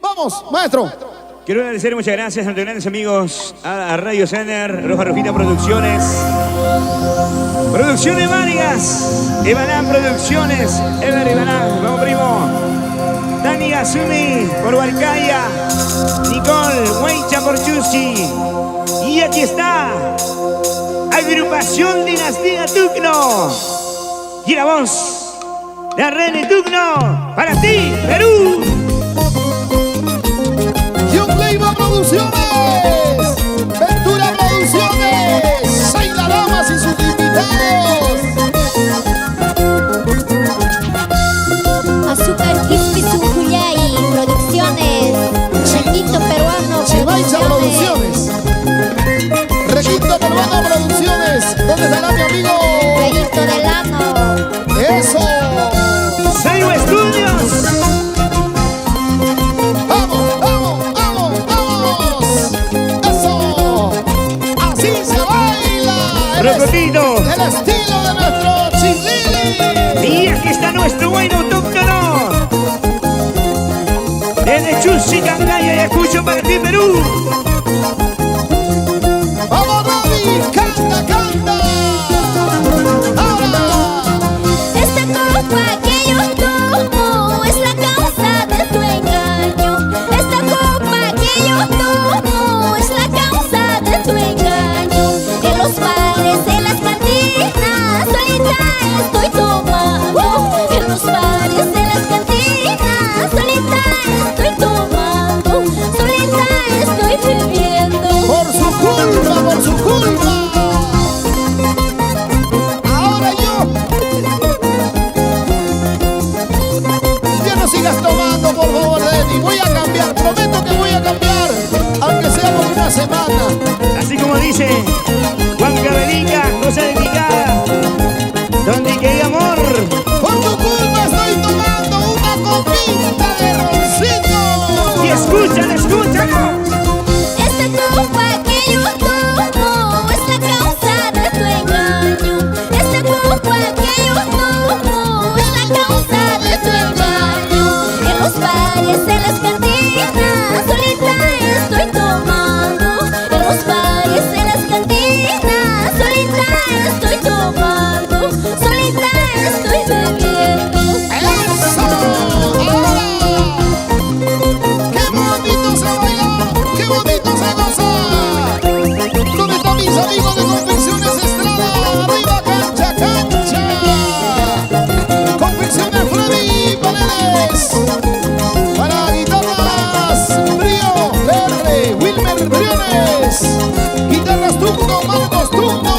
Vamos, maestro. Quiero agradecer muchas gracias a nuestros grandes amigos a Radio Cener, Roja Rufina Producciones, Producciones Vargas, Evanán Producciones, Ever Evanán, vamos primo, Dani Gazumi por Hualcaya, Nicole Huaycha por Chusi, y aquí está, Agrupación Dinastía Tugno, y la voz de René Tugno, para ti, Perú. Producciones, Ventura Producciones, Zaida Lamas y sus invitados. Azúcar Quispe Sucuyay Producciones, Requinto Peruano Chivaicha Producciones, Requinto Peruano Producciones. ¿Dónde estará mi amigo? Rayito Delano. Eso. Seibo Estudios. Rocotito. El estilo de nuestro Chilili. Y aquí está nuestro buen autóctono. Desde Chusi, Cangaya y Ayacucho para ti, Perú. Vamos, Robbie, canta, canta. Ahora. Esta copa que yo tomo es la causa de tu engaño. Esta copa que yo tomo es la causa de tu engaño. En los bares, en las cantinas, solita estoy tomando. En los bares, en las cantinas, solita estoy tomando. Solita estoy viviendo. Por su culpa, por su culpa. Ahora yo. Ya no sigas tomando, por favor, Lenny. Voy a cambiar, prometo que voy a cambiar. Aunque sea por una semana. Así como dice Juan Cabelica, cosa delicada, donde que hay amor. Por tu culpa estoy tomando una copita de roncito. Y escúchalo, escúchalo. Esta copa que yo tomo es la causa de tu engaño. Esta copa que yo tomo es la causa de tu engaño. En los bares, en las cantinas, solita estoy tomando. En los bares, en las cantinas, solita estoy tomando. Solita estoy bebiendo. ¡Eso! ¡Ahora! ¡Qué bonito se baila! ¡Qué bonito se goza! ¿Dónde están mis amigos de Confecciones Estrada? ¡Arriba, cancha, cancha! Confecciones Freddy Paredes. Para guitarras, Brío, Verde, Wilmer Briones. Guitarras Tugno, Marcos Tugno.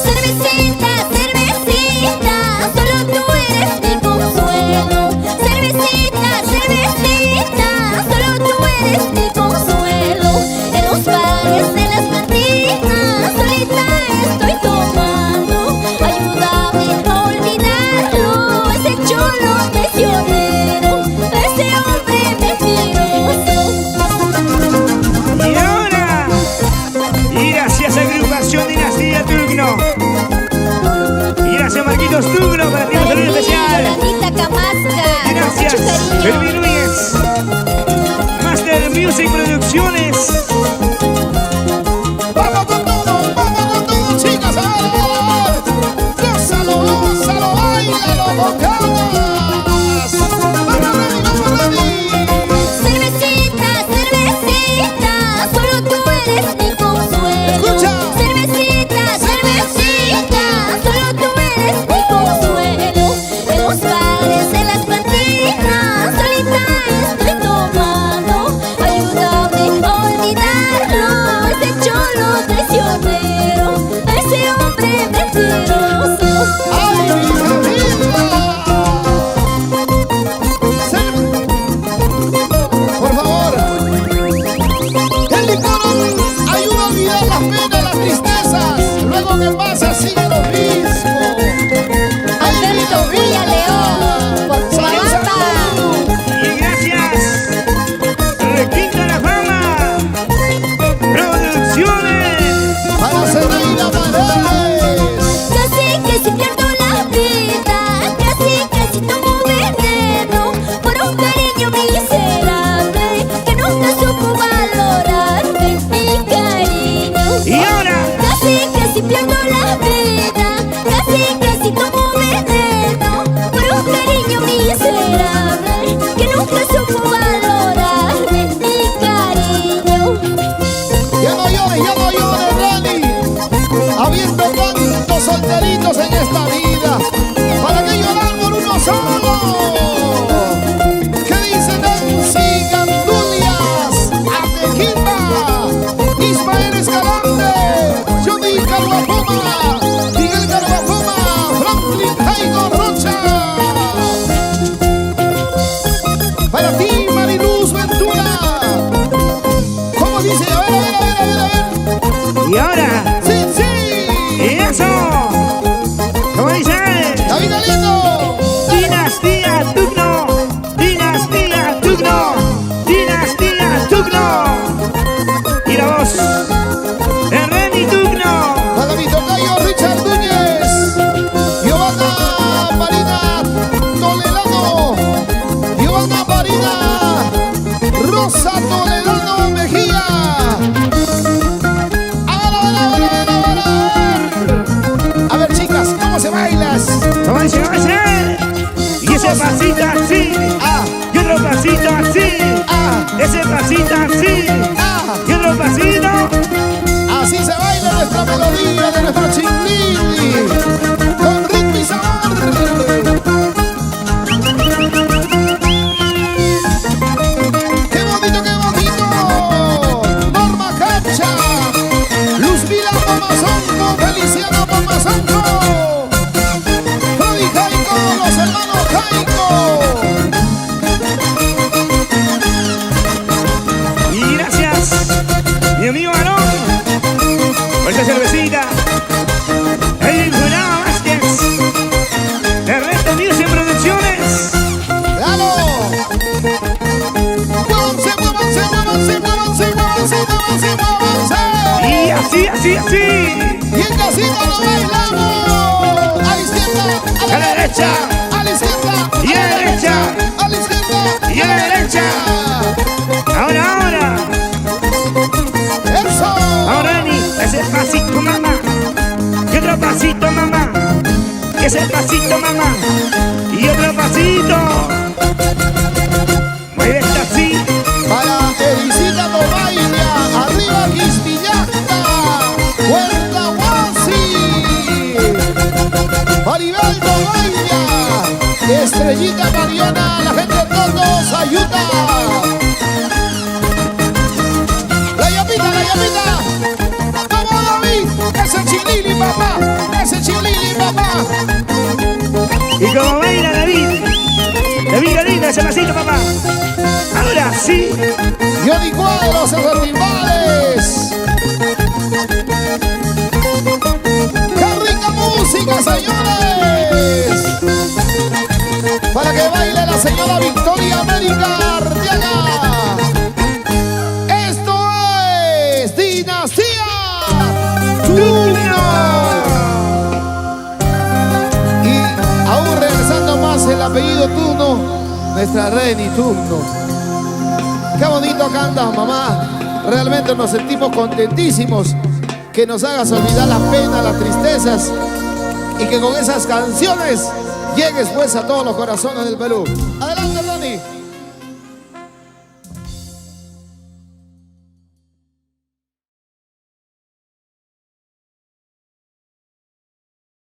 Cervecita, cervecita, solo tú eres mi consuelo. Cervecita, cervecita, solo tú eres mi consuelo. En los bares, en las cantinas, solita estoy tomando. Ayúdame a olvidarlo, ese cholo traicionero, ese hombre mentiroso. Y ahora, y gracias a Agrupación Dinastía Tugno. Y gracias Marquitos Tugno para ti un saludo especial. Anita Camasca, Gracias, mucho cariño. Fermín Núñez, Master Music Producciones. ¡Vamos con todo, chicas! ¡A ver! ¡Gózalo, gózalo, bailalo, bocadas! ¡Vamos, Reni! Cervecita, cervecita, solo tú eres mi consuelo. Escucha. Cervecita, cervecita, solo tú eres mi consuelo. En los bares, en las cantinas, solita Tugno. Dinastía Tugno. Dinastía Tugno. Y la voz de Reni Tugno. Para mi tocayo Richard Núñez, Giovanna Marina Toledano, Giovanna Marina Rosa Toledano Mejía. A ver chicas, ¿cómo se bailas? ¿Cómo se va a hacer? Y ese pasito así. Ah, Y otro pasito así. ah, Ese pasito así. ah. Y otro pasito. Así se baila nuestra melodía de nuestro Chinglili, con ritmo y sabor. ¡Qué bonito, qué bonito! Norma Cacha, Luzmila Mamazonco, Feliciano Mamazonco, Fabi Jaico, los hermanos Jaico. Y gracias, mi amigo Aarón, por esta cervecita. El Jurado Vázquez, de Reto Music Producciones. ¡Claro! ¡Muévanse, muévanse, muévanse, muévanse, muévanse, muévanse, muévanse! Y así, así, así. Y en casita lo bailamos. A la izquierda, A la derecha. a la izquierda, Y a la derecha. a la izquierda, Y a la derecha. Ahora, ahora. ¡Eso! Ahora, Reni, ese pasito, mamá. Y otro pasito, mamá. Ese pasito, mamá. Y otro pasito. Mueve esta así. Para Elisita Tobailla, arriba Quispillaca, Puerta Huasi, Maribel Tobailla, Estrellita Mariana, la gente de todos, ayuda. La llamita, vamos David, ese Chilili papá, ese Chilili papá. Y como baila David. David, David, ese pasito, papá. Ahora sí. Johnny Cuadros en los timbales. ¡Qué rica música, señores! Para que baile la señora Victoria América Arteaga. Esto es Dinastía Tugno. Y aún regresando más el apellido Tugno, nuestra Reni Tugno. Qué bonito canta, mamá. Realmente nos sentimos contentísimos que nos hagas olvidar la pena, las tristezas y que con esas canciones llegues pues a todos los corazones del Perú. Adelante, Dani.